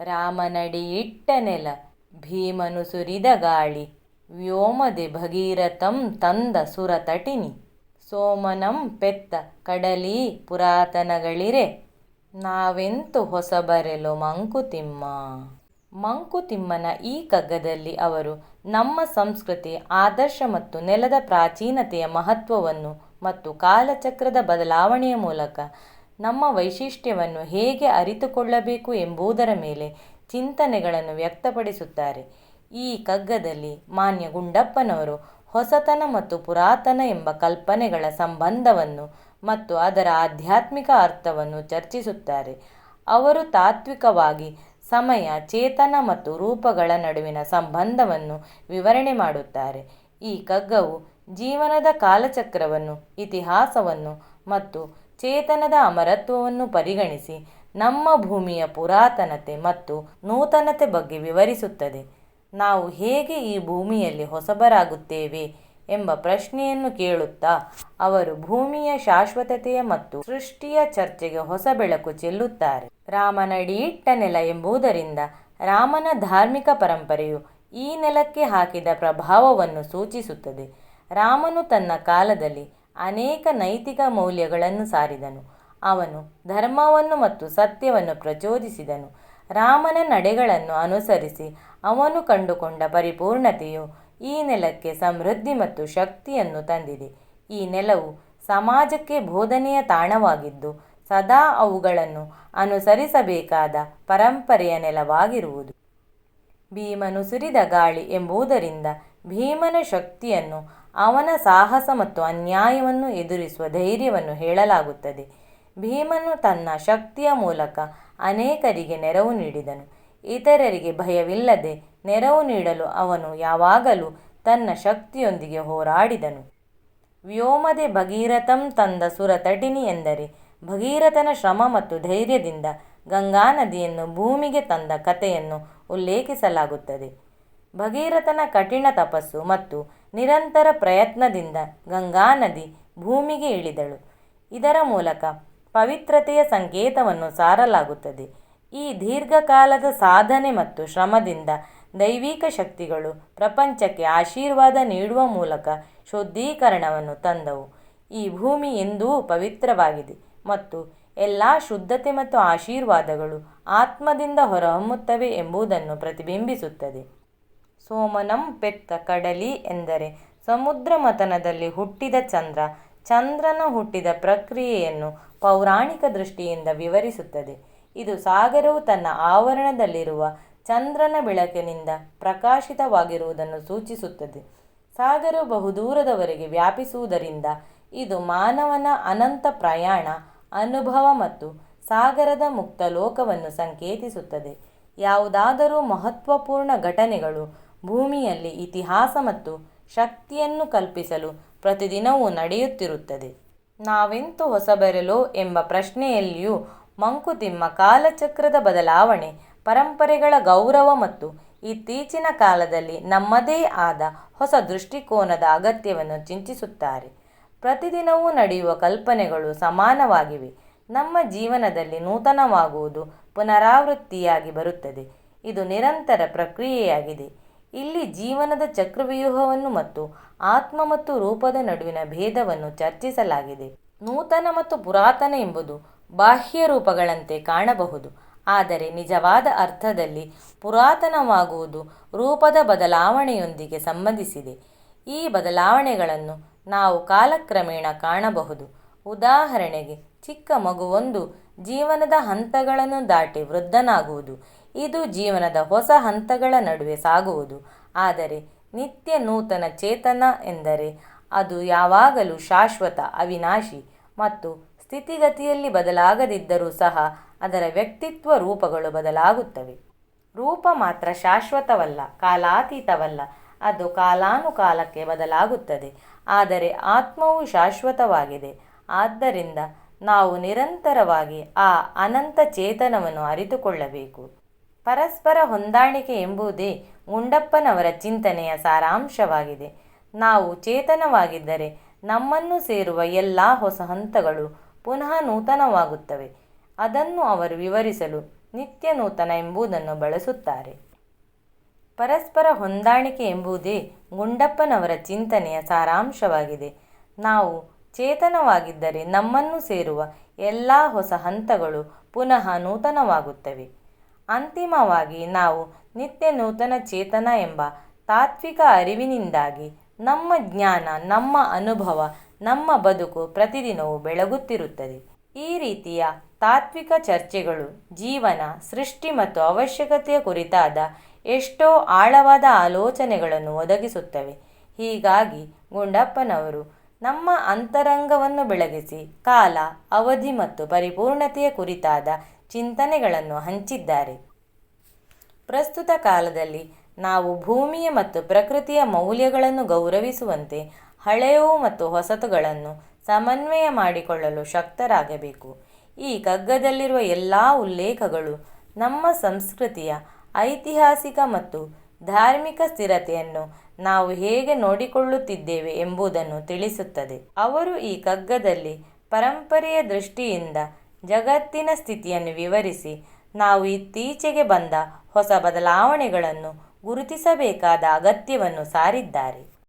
ರಾಮನಡಿಯಿಟ್ಟ ನೆಲ ಭೀಮನು ಸುರಿದ ಗಾಳಿ ವ್ಯೋಮದೆ ಭಗೀರಥಂ ತಂದ ಸುರತಟಿನಿ ಸೋಮನಂ ಪೆತ್ತ ಕಡಲೀ ಪುರಾತನಗಳಿರೆ ನಾವೆಂತು ಹೊಸಬರೆಲೊ ಮಂಕುತಿಮ್ಮ. ಮಂಕುತಿಮ್ಮನ ಈ ಕಗ್ಗದಲ್ಲಿ ಅವರು ನಮ್ಮ ಸಂಸ್ಕೃತಿ, ಆದರ್ಶ ಮತ್ತು ನೆಲದ ಪ್ರಾಚೀನತೆಯ ಮಹತ್ವವನ್ನು ಮತ್ತು ಕಾಲಚಕ್ರದ ಬದಲಾವಣೆಯ ಮೂಲಕ ನಮ್ಮ ವೈಶಿಷ್ಟ್ಯವನ್ನು ಹೇಗೆ ಅರಿತುಕೊಳ್ಳಬೇಕು ಎಂಬುದರ ಮೇಲೆ ಚಿಂತನೆಗಳನ್ನು ವ್ಯಕ್ತಪಡಿಸುತ್ತಾರೆ. ಈ ಕಗ್ಗದಲ್ಲಿ ಮಾನ್ಯ ಗುಂಡಪ್ಪನವರು ಹೊಸತನ ಮತ್ತು ಪುರಾತನ ಎಂಬ ಕಲ್ಪನೆಗಳ ಸಂಬಂಧವನ್ನು ಮತ್ತು ಅದರ ಆಧ್ಯಾತ್ಮಿಕ ಅರ್ಥವನ್ನು ಚರ್ಚಿಸುತ್ತಾರೆ. ಅವರು ತಾತ್ವಿಕವಾಗಿ ಸಮಯ, ಚೇತನ ಮತ್ತು ರೂಪಗಳ ನಡುವಿನ ಸಂಬಂಧವನ್ನು ವಿವರಣೆ ಮಾಡುತ್ತಾರೆ. ಈ ಕಗ್ಗವು ಜೀವನದ ಕಾಲಚಕ್ರವನ್ನು, ಇತಿಹಾಸವನ್ನು ಮತ್ತು ಚೇತನದ ಅಮರತ್ವವನ್ನು ಪರಿಗಣಿಸಿ ನಮ್ಮ ಭೂಮಿಯ ಪುರಾತನತೆ ಮತ್ತು ನೂತನತೆ ಬಗ್ಗೆ ವಿವರಿಸುತ್ತದೆ. ನಾವು ಹೇಗೆ ಈ ಭೂಮಿಯಲ್ಲಿ ಹೊಸಬರಾಗುತ್ತೇವೆ ಎಂಬ ಪ್ರಶ್ನೆಯನ್ನು ಕೇಳುತ್ತಾ ಅವರು ಭೂಮಿಯ ಶಾಶ್ವತತೆಯ ಮತ್ತು ಸೃಷ್ಟಿಯ ಚರ್ಚೆಗೆ ಹೊಸ ಬೆಳಕು ಚೆಲ್ಲುತ್ತಾರೆ. ರಾಮನಡಿಯಿಟ್ಟ ನೆಲ ಎಂಬುದರಿಂದ ರಾಮನ ಧಾರ್ಮಿಕ ಪರಂಪರೆಯು ಈ ನೆಲಕ್ಕೆ ಹಾಕಿದ ಪ್ರಭಾವವನ್ನು ಸೂಚಿಸುತ್ತದೆ. ರಾಮನು ತನ್ನ ಕಾಲದಲ್ಲಿ ಅನೇಕ ನೈತಿಕ ಮೌಲ್ಯಗಳನ್ನು ಸಾರಿದನು. ಅವನು ಧರ್ಮವನ್ನು ಮತ್ತು ಸತ್ಯವನ್ನು ಪ್ರಚೋದಿಸಿದನು. ರಾಮನ ನಡೆಗಳನ್ನು ಅನುಸರಿಸಿ ಅವನು ಕಂಡುಕೊಂಡ ಪರಿಪೂರ್ಣತೆಯು ಈ ನೆಲಕ್ಕೆ ಸಮೃದ್ಧಿ ಮತ್ತು ಶಕ್ತಿಯನ್ನು ತಂದಿದೆ. ಈ ನೆಲವು ಸಮಾಜಕ್ಕೆ ಬೋಧನೆಯ ತಾಣವಾಗಿದ್ದು ಸದಾ ಅವುಗಳನ್ನು ಅನುಸರಿಸಬೇಕಾದ ಪರಂಪರೆಯ ನೆಲವಾಗಿರುವುದು. ಭೀಮನು ಸುರಿದ ಗಾಳಿ ಎಂಬುದರಿಂದ ಭೀಮನ ಶಕ್ತಿಯನ್ನು, ಅವನ ಸಾಹಸ ಮತ್ತು ಅನ್ಯಾಯವನ್ನು ಎದುರಿಸುವ ಧೈರ್ಯವನ್ನು ಹೇಳಲಾಗುತ್ತದೆ. ಭೀಮನು ತನ್ನ ಶಕ್ತಿಯ ಮೂಲಕ ಅನೇಕರಿಗೆ ನೆರವು ನೀಡಿದನು. ಇತರರಿಗೆ ಭಯವಿಲ್ಲದೆ ನೆರವು ನೀಡಲು ಅವನು ಯಾವಾಗಲೂ ತನ್ನ ಶಕ್ತಿಯೊಂದಿಗೆ ಹೋರಾಡಿದನು. ವ್ಯೋಮದೆ ಭಗೀರಥಂ ತಂದ ಸುರತಟಿನಿ ಎಂದರೆ ಭಗೀರಥನ ಶ್ರಮ ಮತ್ತು ಧೈರ್ಯದಿಂದ ಗಂಗಾ ನದಿಯನ್ನು ಭೂಮಿಗೆ ತಂದ ಕಥೆಯನ್ನು ಉಲ್ಲೇಖಿಸಲಾಗುತ್ತದೆ. ಭಗೀರಥನ ಕಠಿಣ ತಪಸ್ಸು ಮತ್ತು ನಿರಂತರ ಪ್ರಯತ್ನದಿಂದ ಗಂಗಾ ನದಿ ಭೂಮಿಗೆ ಇಳಿದಳು. ಇದರ ಮೂಲಕ ಪವಿತ್ರತೆಯ ಸಂಕೇತವನ್ನು ಸಾರಲಾಗುತ್ತದೆ. ಈ ದೀರ್ಘಕಾಲದ ಸಾಧನೆ ಮತ್ತು ಶ್ರಮದಿಂದ ದೈವಿಕ ಶಕ್ತಿಗಳು ಪ್ರಪಂಚಕ್ಕೆ ಆಶೀರ್ವಾದ ನೀಡುವ ಮೂಲಕ ಶುದ್ಧೀಕರಣವನ್ನು ತಂದವು. ಈ ಭೂಮಿ ಎಂದೂ ಪವಿತ್ರವಾಗಿದೆ ಮತ್ತು ಎಲ್ಲ ಶುದ್ಧತೆ ಮತ್ತು ಆಶೀರ್ವಾದಗಳು ಆತ್ಮದಿಂದ ಹೊರಹೊಮ್ಮುತ್ತವೆ ಎಂಬುದನ್ನು ಪ್ರತಿಬಿಂಬಿಸುತ್ತದೆ. ಸೋಮನಂ ಪೆತ್ತ ಕಡಲಿ ಎಂದರೆ ಸಮುದ್ರ ಮಥನದಲ್ಲಿ ಹುಟ್ಟಿದ ಚಂದ್ರ. ಚಂದ್ರನ ಹುಟ್ಟಿದ ಪ್ರಕ್ರಿಯೆಯನ್ನು ಪೌರಾಣಿಕ ದೃಷ್ಟಿಯಿಂದ ವಿವರಿಸುತ್ತದೆ. ಇದು ಸಾಗರವು ತನ್ನ ಆವರಣದಲ್ಲಿರುವ ಚಂದ್ರನ ಬೆಳಕಿನಿಂದ ಪ್ರಕಾಶಿತವಾಗಿರುವುದನ್ನು ಸೂಚಿಸುತ್ತದೆ. ಸಾಗರವು ಬಹುದೂರದವರೆಗೆ ವ್ಯಾಪಿಸುವುದರಿಂದ ಇದು ಮಾನವನ ಅನಂತ ಪ್ರಯಾಣ, ಅನುಭವ ಮತ್ತು ಸಾಗರದ ಮುಕ್ತ ಲೋಕವನ್ನು ಸಂಕೇತಿಸುತ್ತದೆ. ಯಾವುದಾದರೂ ಮಹತ್ವಪೂರ್ಣ ಘಟನೆಗಳು ಭೂಮಿಯಲ್ಲಿ ಇತಿಹಾಸ ಮತ್ತು ಶಕ್ತಿಯನ್ನು ಕಲ್ಪಿಸಲು ಪ್ರತಿದಿನವೂ ನಡೆಯುತ್ತಿರುತ್ತದೆ. ನಾವೆಂತು ಹೊಸಬರೆಲೋ ಎಂಬ ಪ್ರಶ್ನೆಯಲ್ಲಿಯೂ ಮಂಕುತಿಮ್ಮ ಕಾಲಚಕ್ರದ ಬದಲಾವಣೆ, ಪರಂಪರೆಗಳ ಗೌರವ ಮತ್ತು ಇತ್ತೀಚಿನ ಕಾಲದಲ್ಲಿ ನಮ್ಮದೇ ಆದ ಹೊಸ ದೃಷ್ಟಿಕೋನದ ಅಗತ್ಯವನ್ನು ಚಿಂತಿಸುತ್ತಾರೆ. ಪ್ರತಿದಿನವೂ ನಡೆಯುವ ಕಲ್ಪನೆಗಳು ಸಮಾನವಾಗಿವೆ. ನಮ್ಮ ಜೀವನದಲ್ಲಿ ನೂತನವಾಗುವುದು ಪುನರಾವೃತ್ತಿಯಾಗಿ ಬರುತ್ತದೆ. ಇದು ನಿರಂತರ ಪ್ರಕ್ರಿಯೆಯಾಗಿದೆ. ಇಲ್ಲಿ ಜೀವನದ ಚಕ್ರವ್ಯೂಹವನ್ನು ಮತ್ತು ಆತ್ಮ ಮತ್ತು ರೂಪದ ನಡುವಿನ ಭೇದವನ್ನು ಚರ್ಚಿಸಲಾಗಿದೆ. ನೂತನ ಮತ್ತು ಪುರಾತನ ಎಂಬುದು ಬಾಹ್ಯ ರೂಪಗಳಂತೆ ಕಾಣಬಹುದು, ಆದರೆ ನಿಜವಾದ ಅರ್ಥದಲ್ಲಿ ಪುರಾತನವಾಗುವುದು ರೂಪದ ಬದಲಾವಣೆಯೊಂದಿಗೆ ಸಂಬಂಧಿಸಿದೆ. ಈ ಬದಲಾವಣೆಗಳನ್ನು ನಾವು ಕಾಲಕ್ರಮೇಣ ಕಾಣಬಹುದು. ಉದಾಹರಣೆಗೆ, ಚಿಕ್ಕ ಮಗುವೊಂದು ಜೀವನದ ಹಂತಗಳನ್ನು ದಾಟಿ ವೃದ್ಧನಾಗುವುದು. ಇದು ಜೀವನದ ಹೊಸ ಹಂತಗಳ ನಡುವೆ ಸಾಗುವುದು. ಆದರೆ ನಿತ್ಯ ನೂತನ ಚೇತನ ಎಂದರೆ ಅದು ಯಾವಾಗಲೂ ಶಾಶ್ವತ, ಅವಿನಾಶಿ ಮತ್ತು ಸ್ಥಿತಿಗತಿಯಲ್ಲಿ ಬದಲಾಗದಿದ್ದರೂ ಸಹ ಅದರ ವ್ಯಕ್ತಿತ್ವ ರೂಪಗಳು ಬದಲಾಗುತ್ತವೆ. ರೂಪ ಮಾತ್ರ ಶಾಶ್ವತವಲ್ಲ, ಕಾಲಾತೀತವಲ್ಲ. ಅದು ಕಾಲಾನುಕಾಲಕ್ಕೆ ಬದಲಾಗುತ್ತದೆ. ಆದರೆ ಆತ್ಮವು ಶಾಶ್ವತವಾಗಿದೆ. ಆದ್ದರಿಂದ ನಾವು ನಿರಂತರವಾಗಿ ಆ ಅನಂತ ಚೇತನವನ್ನು ಅರಿತುಕೊಳ್ಳಬೇಕು. ಪರಸ್ಪರ ಹೊಂದಾಣಿಕೆ ಎಂಬುದೇ ಗುಂಡಪ್ಪನವರ ಚಿಂತನೆಯ ಸಾರಾಂಶವಾಗಿದೆ. ನಾವು ಚೇತನವಾಗಿದ್ದರೆ ನಮ್ಮನ್ನು ಸೇರುವ ಎಲ್ಲ ಹೊಸ ಹಂತಗಳು ಪುನಃ ನೂತನವಾಗುತ್ತವೆ. ಅದನ್ನು ಅವರು ವಿವರಿಸಲು ನಿತ್ಯ ನೂತನ ಎಂಬುದನ್ನು ಬಳಸುತ್ತಾರೆ. ಪರಸ್ಪರ ಹೊಂದಾಣಿಕೆ ಎಂಬುದೇ ಗುಂಡಪ್ಪನವರ ಚಿಂತನೆಯ ಸಾರಾಂಶವಾಗಿದೆ. ನಾವು ಚೇತನವಾಗಿದ್ದರೆ ನಮ್ಮನ್ನು ಸೇರುವ ಎಲ್ಲ ಹೊಸ ಹಂತಗಳು ಪುನಃ ನೂತನವಾಗುತ್ತವೆ. ಅಂತಿಮವಾಗಿ ನಾವು ನಿತ್ಯ ನೂತನ ಚೇತನ ಎಂಬ ತಾತ್ವಿಕ ಅರಿವಿನಿಂದಾಗಿ ನಮ್ಮ ಜ್ಞಾನ, ನಮ್ಮ ಅನುಭವ, ನಮ್ಮ ಬದುಕು ಪ್ರತಿದಿನವೂ ಬೆಳಗುತ್ತಿರುತ್ತದೆ. ಈ ರೀತಿಯ ತಾತ್ವಿಕ ಚರ್ಚೆಗಳು ಜೀವನ, ಸೃಷ್ಟಿ ಮತ್ತು ಅವಶ್ಯಕತೆಯ ಕುರಿತಾದ ಎಷ್ಟೋ ಆಳವಾದ ಆಲೋಚನೆಗಳನ್ನು ಒದಗಿಸುತ್ತವೆ. ಹೀಗಾಗಿ ಗುಂಡಪ್ಪನವರು ನಮ್ಮ ಅಂತರಂಗವನ್ನು ಬೆಳಗಿಸಿ ಕಾಲ, ಅವಧಿ ಮತ್ತು ಪರಿಪೂರ್ಣತೆಯ ಕುರಿತಾದ ಚಿಂತನೆಗಳನ್ನು ಹಂಚಿದ್ದಾರೆ. ಪ್ರಸ್ತುತ ಕಾಲದಲ್ಲಿ ನಾವು ಭೂಮಿಯ ಮತ್ತು ಪ್ರಕೃತಿಯ ಮೌಲ್ಯಗಳನ್ನು ಗೌರವಿಸುವಂತೆ ಹಳೆಯವು ಮತ್ತು ಹೊಸತುಗಳನ್ನು ಸಮನ್ವಯ ಮಾಡಿಕೊಳ್ಳಲು ಶಕ್ತರಾಗಬೇಕು. ಈ ಕಗ್ಗದಲ್ಲಿರುವ ಎಲ್ಲ ಉಲ್ಲೇಖಗಳು ನಮ್ಮ ಸಂಸ್ಕೃತಿಯ ಐತಿಹಾಸಿಕ ಮತ್ತು ಧಾರ್ಮಿಕ ಸ್ಥಿರತೆಯನ್ನು ನಾವು ಹೇಗೆ ನೋಡಿಕೊಳ್ಳುತ್ತಿದ್ದೇವೆ ಎಂಬುದನ್ನು ತಿಳಿಸುತ್ತದೆ. ಅವರು ಈ ಕಗ್ಗದಲ್ಲಿ ಪರಂಪರೆಯ ದೃಷ್ಟಿಯಿಂದ ಜಗತ್ತಿನ ಸ್ಥಿತಿಯನ್ನು ವಿವರಿಸಿ ನಾವು ಇತ್ತೀಚೆಗೆ ಬಂದ ಹೊಸ ಬದಲಾವಣೆಗಳನ್ನು ಗುರುತಿಸಬೇಕಾದ ಅಗತ್ಯವನ್ನು ಸಾರಿದ್ದಾರೆ.